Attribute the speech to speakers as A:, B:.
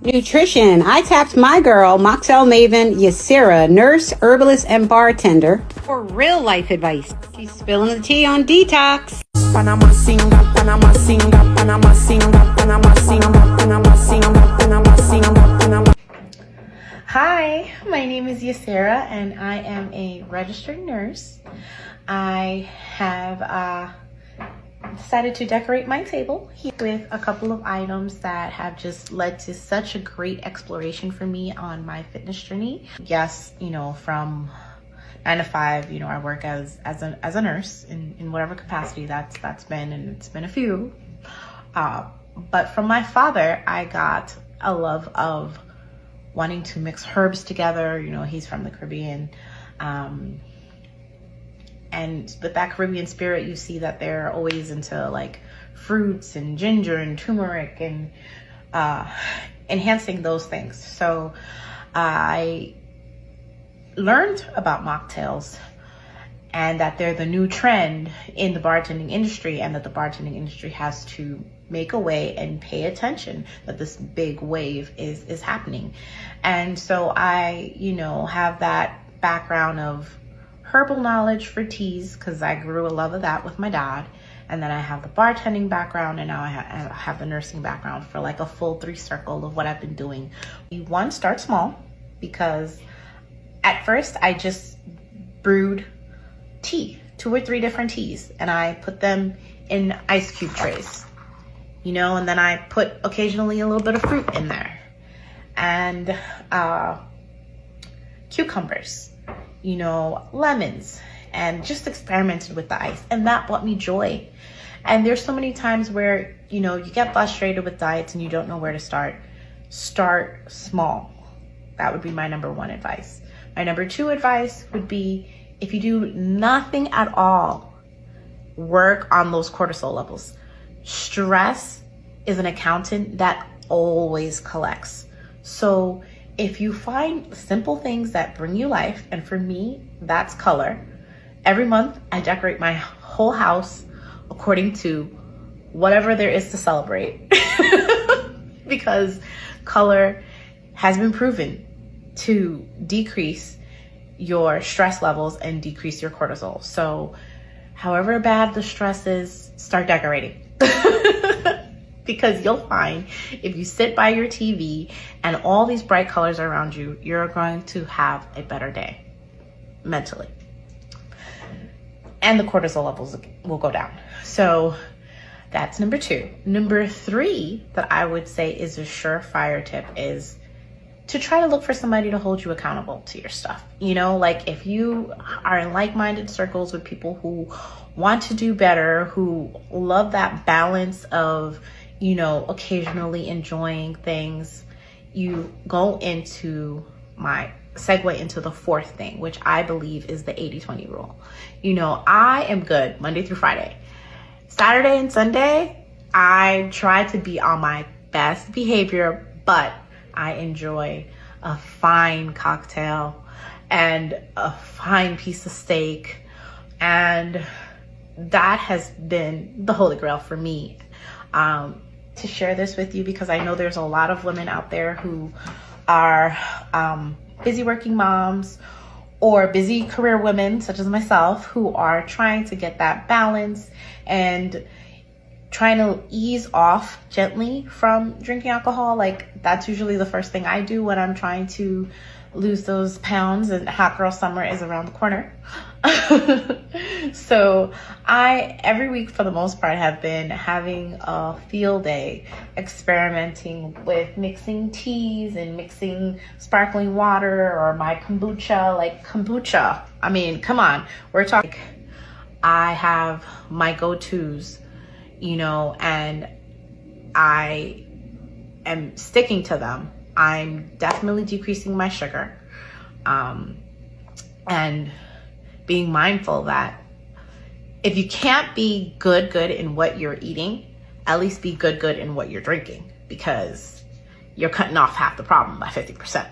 A: Nutrition. I tapped my girl, mocktail maven Yacira, nurse, herbalist, and bartender, for real life advice. She's spilling the tea on detox.
B: Panama singa, Panama singa, Panama singa, Panama singa, Panama singa, Panama singa, Panama.
C: Hi, my name is Yacira and I am a registered nurse. I have decided to decorate my table here with a couple of items that have just led to such a great exploration for me on my fitness journey. Yes, from 9 to 5, I work as a nurse in whatever capacity that's been, and it's been a few. But from my father, I got a love of wanting to mix herbs together. He's from the Caribbean. And with that Caribbean spirit, you see that they're always into like fruits and ginger and turmeric and enhancing those things. So I learned about mocktails and that they're the new trend in the bartending industry, and that the bartending industry has to make a way and pay attention that this big wave is happening. And so I, have that background of herbal knowledge for teas, because I grew a love of that with my dad. And then I have the bartending background, and now I have the nursing background for like a full 3 circle of what I've been doing. One, start small, because at first I just brewed tea, 2 or 3 different teas, and I put them in ice cube trays, and then I put occasionally a little bit of fruit in there, and cucumbers, lemons, and just experimented with the ice, and that brought me joy. And there's so many times where you get frustrated with diets and you don't know where to start. Start small. That would be my number 1 advice. My number 2 advice would be, if you do nothing at all, work on those cortisol levels. Stress is an accountant that always collects. So if you find simple things that bring you life, and for me, that's color. Every month I decorate my whole house according to whatever there is to celebrate. Because color has been proven to decrease your stress levels and decrease your cortisol. So however bad the stress is, start decorating. Because you'll find if you sit by your TV and all these bright colors are around you, you're going to have a better day mentally. And the cortisol levels will go down. So that's number 2. Number 3 that I would say is a surefire tip is to try to look for somebody to hold you accountable to your stuff. Like if you are in like-minded circles with people who want to do better, who love that balance of, occasionally enjoying things, you go into segue into the 4th thing, which I believe is the 80-20 rule. I am good Monday through Friday. Saturday and Sunday, I try to be on my best behavior, but I enjoy a fine cocktail and a fine piece of steak. And that has been the holy grail for me, to share this with you, because I know there's a lot of women out there who are busy working moms or busy career women, such as myself, who are trying to get that balance and trying to ease off gently from drinking alcohol. Like, that's usually the first thing I do when I'm trying to lose those pounds, and hot girl summer is around the corner. So I, every week for the most part, have been having a field day experimenting with mixing teas and mixing sparkling water or my kombucha. Like kombucha, I mean, come on, we're talking. I have my go-tos, and I am sticking to them. I'm definitely decreasing my sugar, and being mindful that if you can't be good in what you're eating, at least be good in what you're drinking, because you're cutting off half the problem by 50%.